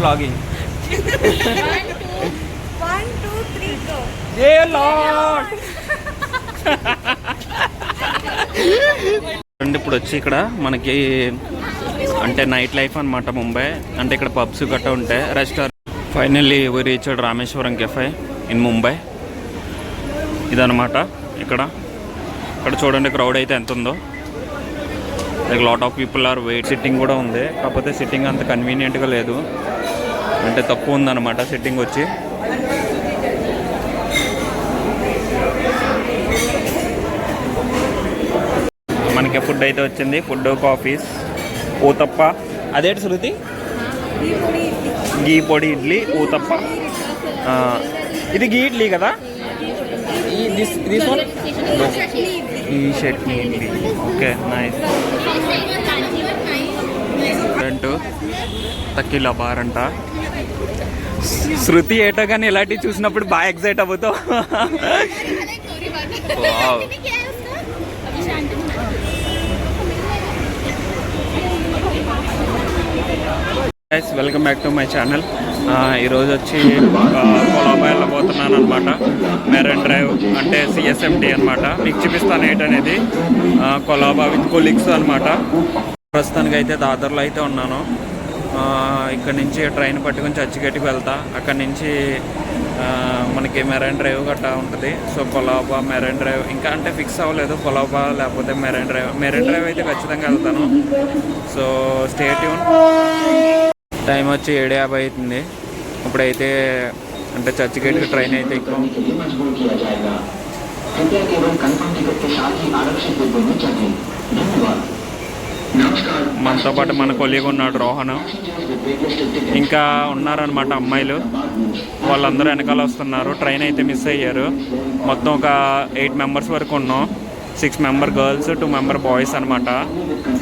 vlogging. 1, 2, 3 go. Hey Lord. And ఇప్పుడు వచ్చి ఇక్కడ మనకి అంటే నైట్ లైఫ్ అనమాట ముంబై. అంటే ఇక్కడ పబ్స్ గట్రా ఉంటాయి, restaurant. Finally we reached Rameshwaram cafe in Mumbai. ఇదనమాట ఇక్కడ చూడండి క్రౌడ్ అయితే ఎంత ఉందో. Like lot of people are wait. Sitting కూడా ఉంది, కాకపోతే సిట్టింగ్ అంత కన్వీనియంట్గా లేదు, అంటే తక్కువ ఉందన్నమాట సిట్టింగ్ వచ్చి. మనకి ఫుడ్ అయితే వచ్చింది, ఫుడ్ కాఫీస్, ఊతప్ప. అదేంటి శృతి? గీ పొడి ఇడ్లీ, ఊతప్ప. ఇది గీ ఇడ్లీ కదా? ఈ chutney idli. Okay, nice. Tequila bar అంట. శృతి ఏటో కానీ ఇలాంటివి చూసినప్పుడు బాగా ఎక్సైట్ అవుతావు. Guys, welcome back to my channel. ఈరోజు వచ్చి కొలాబా వెళ్ళబోతున్నాను అనమాట. మెరైన్ డ్రైవ్ అంటే సిఎస్ఎంటీ అనమాట. మీకు చూపిస్తాను ఏంటనేది. కొలాబా విత్ కొలీగ్స్ అనమాట. ప్రస్తుతానికి అయితే దాదర్లో అయితే ఉన్నాను. ఇక్కడ నుంచి ట్రైన్ పట్టుకొని చర్చిగేట్కి వెళ్తా. అక్కడి నుంచి మనకి మెరైన్ డ్రైవ్ గట్టా ఉంటుంది. సో కొలాబా, మెరైన్ డ్రైవ్ ఇంకా అంటే ఫిక్స్ అవ్వలేదు, కొలాబా లేకపోతే మెరైన్ డ్రైవ్ అయితే ఖచ్చితంగా వెళ్తాను. So stay tune. టైం వచ్చి 7:50 అవుతుంది. ఇప్పుడైతే అంటే చర్చిగేట్కి ట్రైన్ అయితే ఎక్కువ. మనతో పాటు మన కొలీగ్ ఉన్నాడు రోహన్, ఇంకా ఉన్నారనమాట అమ్మాయిలు. వాళ్ళందరూ వెనకాల వస్తున్నారు. ట్రైన్ అయితే మిస్ అయ్యారు. మొత్తం ఒక 8 మెంబర్స్ వరకు ఉన్నాం. 6 మెంబర్ గర్ల్స్, 2 మెంబర్ బాయ్స్ అనమాట.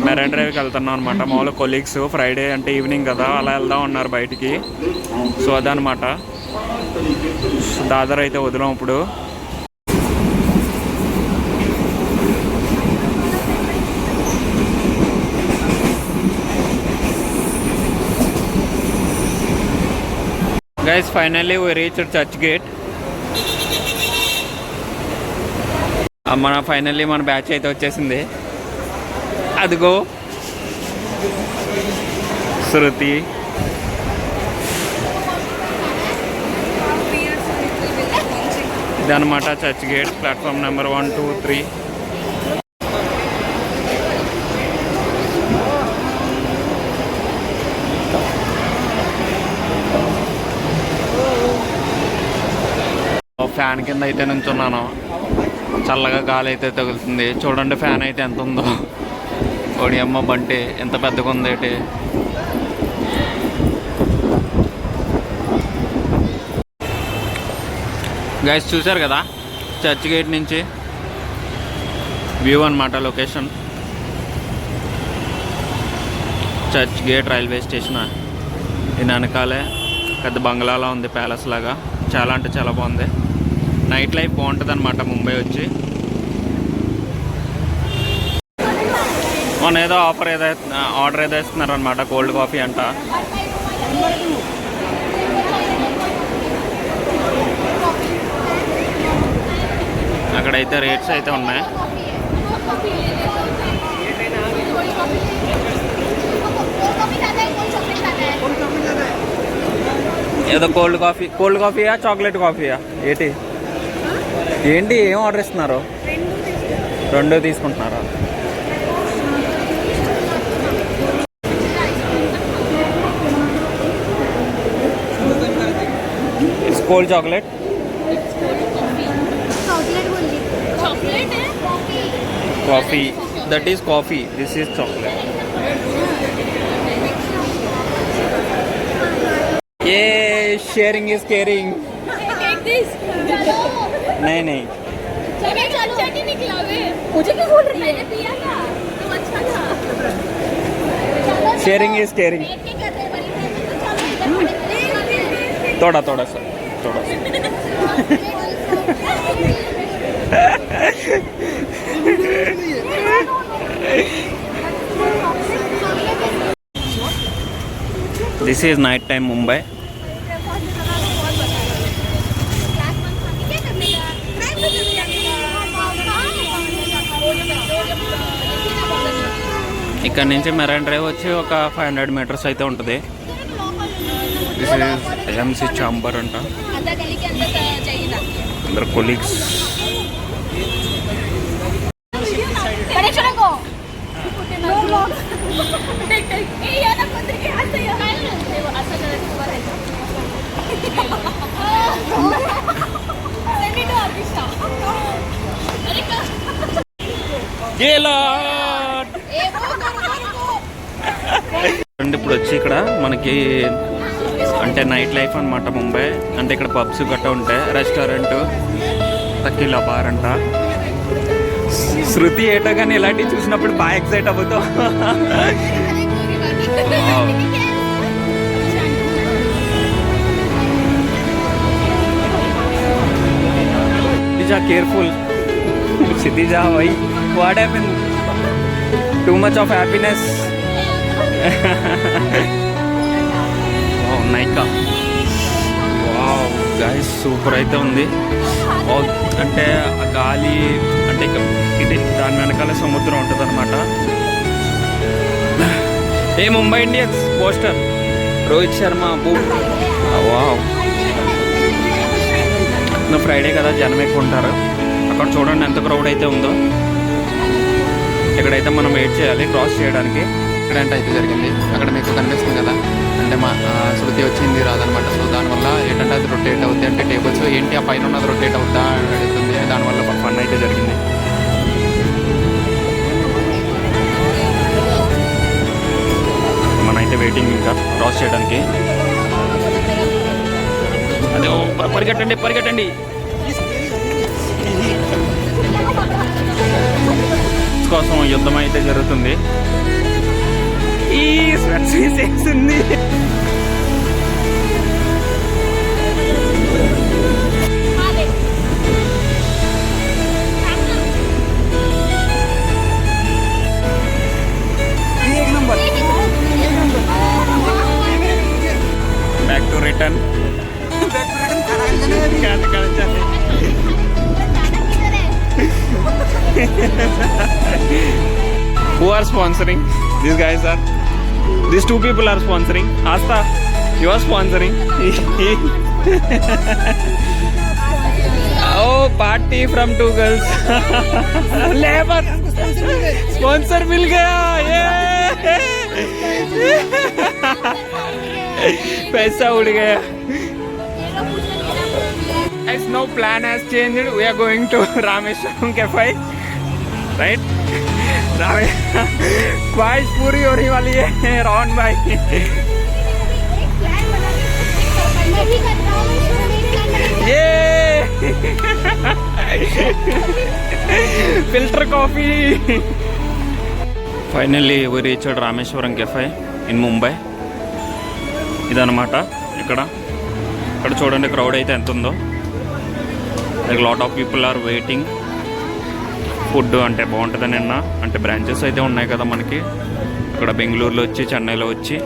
మెరైన్ డ్రైవ్కి వెళ్తున్నాం అనమాట. మామూలుగా కొలీగ్స్ ఫ్రైడే అంటే ఈవినింగ్ కదా, అలా వెళ్దాం ఉన్నారు బయటికి. సో అదనమాట. దాదర్ అయితే వదిలాం ఇప్పుడు. Guys, finally we reached Churchgate. Finally మన బ్యాచ్ అయితే వచ్చేసింది. అదిగో శృతి. ఇదనమాట Churchgate. Platform number 1, 2, 3. Fan కింద అయితే నుంచున్నాను. చల్లగా గాలి అయితే తగులుతుంది. చూడండి ఫ్యాన్ అయితే ఎంత ఉందో. ఓడి అమ్మ బంటి ఎంత పెద్దగా ఉందేటి. గైస్ చూశారు కదా చర్చ్ గేట్ నుంచి వ్యూ అనమాట location. Church gate railway station. దీని వెనకాలే పెద్ద బంగ్లాలా ఉంది, ప్యాలెస్ లాగా. చాలా అంటే చాలా బాగుంది. నైట్ లైఫ్ బాగుంటుంది అనమాట ముంబై వచ్చి. మొన్న ఏదో ఆర్డర్ ఏదో ఇస్తున్నారు అనమాట, కోల్డ్ కాఫీ అంట. అక్కడైతే రేట్స్ అయితే ఉన్నాయి. ఏదో కోల్డ్ కాఫీయా చాక్లెట్ కాఫీయా ఏంటి ఏం ఆర్డర్ ఇస్తున్నారు? 2 తీసుకుంటున్నారా? It's cold chocolate. Coffee, that is coffee, this is chocolate. ये शेयरिंग इज केयरिंग. नहीं मुझे क्यों बोल रही है? पिया था तो अच्छा था. Sharing is caring. थोड़ा सा this is night time Mumbai. ఇక్కడ నుంచి మెరైన్ డ్రైవ్ వచ్చి ఒక 500 మీటర్స్ అయితే ఉంటుంది. దిస్ ఈజ్ ఎంసీ చాంబర్ అంట. అందరు కొలీగ్స్. అండ్ ఇప్పుడు వచ్చి ఇక్కడ మనకి అంటే నైట్ లైఫ్ అనమాట ముంబై. అంటే ఇక్కడ పబ్స్ గట్రా ఉంటాయి, రెస్టారెంట్, తక్కిలా బార్ అంట. శృతి ఏటో కానీ ఇలాంటివి చూసినప్పుడు బాగా ఎక్సైట్ అవుతాం. Careful Kshitija, why? What happened? Too much of happiness. Wow, Nika. Wow, guys, super అయితే ఉంది. అంటే గాలి అంటే ఇది దాని వెనకాల సముద్రం ఉంటుంది అనమాట. ఏ Mumbai Indians poster Rohit Sharma boot. Wow, Friday కదా జనం ఎక్కువ ఉంటారు. అక్కడ చూడండి ఎంత క్రౌడ్ అయితే ఉందో. ఇక్కడైతే మనం వెయిట్ చేయాలి క్రాస్ చేయడానికి. యాక్సిడెంట్ అయితే జరిగింది అక్కడ మీకు కనిపిస్తుంది కదా, అంటే మా శృతి వచ్చింది రాదనమాట. సో దానివల్ల ఏంటంటే అది రొటేట్ అవుతుంది, అంటే టేబుల్స్ ఏంటి ఆ పైన ఉన్నది రొటేట్ అవుతా అడుగుతుంది. దానివల్ల ఫన్ అయితే జరిగింది. మనైతే వెయిటింగ్ ఇంకా క్రాస్ చేయడానికి. అదే పరిగెట్టండి పరిగెట్టండి. కోసం యుద్ధం అయితే జరుగుతుంది. ఈ స్వెట్స్ ఉంది. Back to return. Who are sponsoring? These guys are. These two people are sponsoring. Asta, you are sponsoring. Oh, party from two girls. Labor. Sponsor मिल गया. Yeah. पैसा उड़ गया. Guys, no plan has changed. We are going to Rameshwaram Cafe, right? ख्वाहिश पूरी होने वाली है रोहन भाई. ये filter coffee. Finally we reached Rameshwaram Cafe in Mumbai. ఇదన్నమాట. ఇక్కడ చూడండి క్రౌడ్ అయితే ఎంత ఉందో. Like lot of people are waiting. Food అంటే బాగుంటుంది. నిన్న అంటే బ్రాంచెస్ అయితే ఉన్నాయి కదా మనకి. ఇక్కడ బెంగళూరులో వచ్చి చెన్నైలో వచ్చి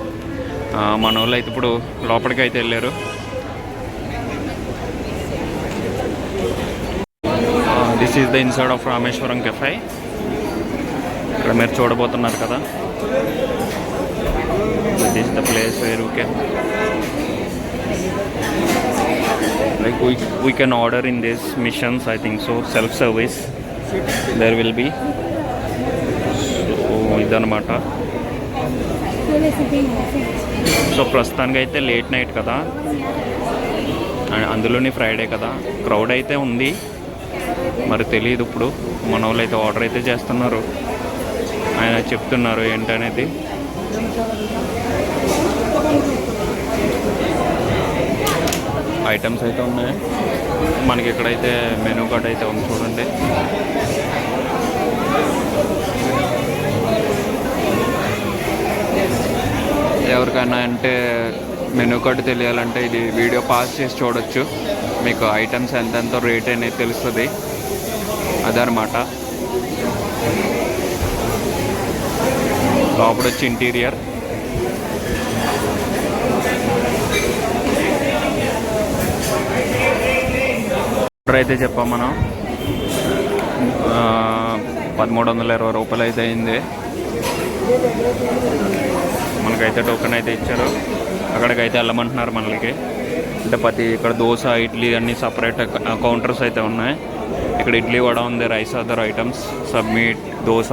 మన వాళ్ళు అయితే ఇప్పుడు లోపలికి అయితే వెళ్ళారు. This is the inside of Rameswaram cafe. ఇక్కడ మీరు చూడబోతున్నారు కదా. This is the place where you can like we can order in these missions, I think so, self service there will be. So idanamata. So ప్రస్తుతానికి అయితే late night కదా, అందులోని Friday కదా, crowd అయితే ఉంది. మరి తెలియదు. ఇప్పుడు మన వాళ్ళు అయితే ఆర్డర్ అయితే చేస్తున్నారు. ఆయన చెప్తున్నారు ఏంటనేది. ఐటమ్స్ అయితే ఉన్నాయి మనకి. ఇక్కడైతే మెనూ కార్డ్ అయితే ఉంది చూడండి. ఎవరికైనా అంటే మెనూ కార్డు తెలియాలంటే ఇది వీడియో పాస్ చేసి చూడొచ్చు. మీకు ఐటమ్స్ ఎంతెంతో రేట్ అనేది తెలుస్తుంది. అదనమాట. లోపల వచ్చి ఇంటీరియర్. ఆర్డర్ అయితే చెప్పాం మనం 1320 రూపాయలు అయితే అయింది. మనకైతే టోకెన్ అయితే ఇచ్చారు. అక్కడికైతే వెళ్ళమంటున్నారు మనకి. అంటే ఇక్కడ దోశ ఇడ్లీ అన్నీ సపరేట్ కౌంటర్స్ అయితే ఉన్నాయి. ఇక్కడ ఇడ్లీ వడ ఉంది, rice other items, submit, dosa.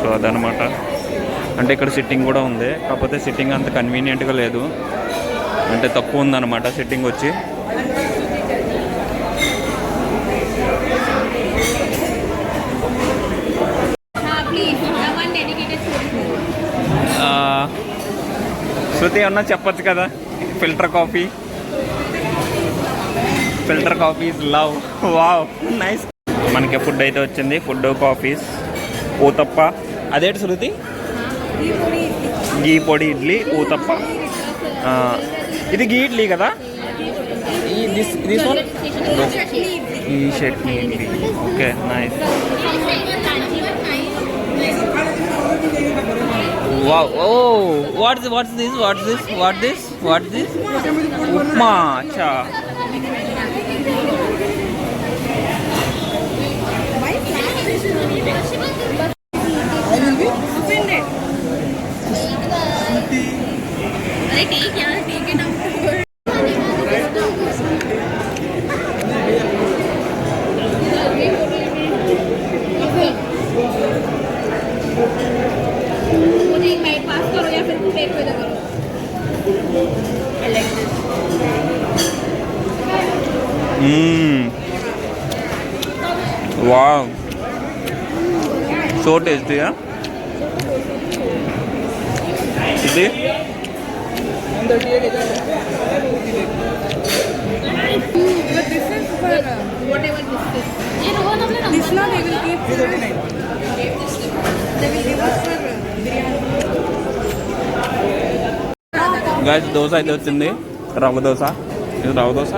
So అదనమాట. అంటే ఇక్కడ సిట్టింగ్ కూడా ఉంది, కాకపోతే సిట్టింగ్ అంత కన్వీనియంట్గా లేదు, అంటే తక్కువ ఉందన్నమాట సిట్టింగ్ వచ్చి. శృతి ఏమన్నా చెప్పచ్చు కదా. Filter coffee is love. Wow, nice. మనకి ఫుడ్ అయితే వచ్చింది. Food, coffees, Uthappa. అదేంటి శృతి? గీ పొడి ఇడ్లీ, ఊతప్ప. ఇది గీ ఇడ్లీ కదా. ఈ chutney idli. Okay, nice. Wow! Oh, what's this? Upma. Acha. Wow, so tasty, huh? See? But this is for whatever this is. this now they will give for they will give us for biryani. Guys, dosa అయితే వచ్చింది. రవ్వ దోశ. ఇది rava dosa.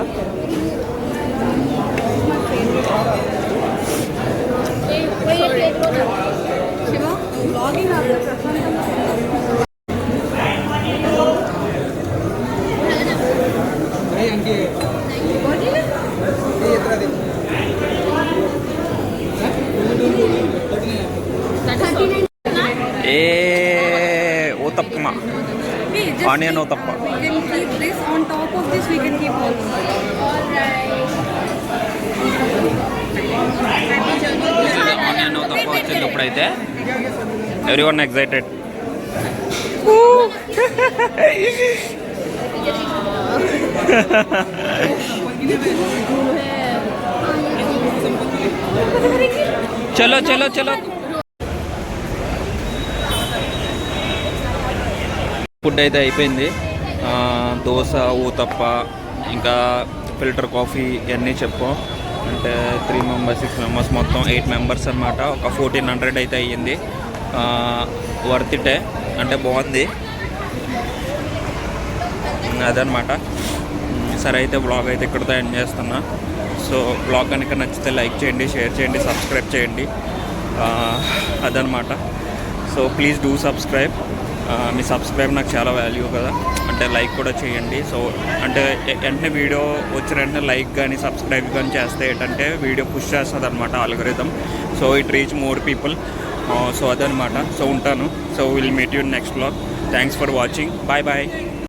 Shiva, vlogging are Uthappa, onion Uthappa. we can keep this on top of this. We can keep all. Onion Uthappa వచ్చింది ఇప్పుడైతే. Everyone excited. చలో చలో చలో. Food అయితే అయిపోయింది. దోశ, ఊతప్ప, ఇంకా ఫిల్టర్ కాఫీ ఇవన్నీ చెప్పు. అంటే 3 మెంబర్స్ 6 మెంబర్స్ మొత్తం 8 మెంబర్స్ అనమాట. ఒక 1400 అయితే అయ్యింది. వర్తిటే, అంటే బాగుంది అదనమాట. సరే అయితే బ్లాగ్ అయితే ఇక్కడితో ఎండ్ చేస్తున్నా. సో బ్లాగ్ కనుక నచ్చితే లైక్ చేయండి, షేర్ చేయండి, సబ్స్క్రైబ్ చేయండి. అదనమాట. So please do subscribe. Me subscribe నాకు చాలా వాల్యూ కదా, అంటే లైక్ కూడా చేయండి. సో అంటే వెంటనే వీడియో వచ్చిన వెంటనే లైక్ కానీ సబ్స్క్రైబ్ కానీ చేస్తే ఏంటంటే వీడియో పుష్ చేస్తుంది అనమాట algorithm. So it reach more people. So అదనమాట. సో ఉంటాను. So will meet you next vlog. Thanks for watching. Bye bye.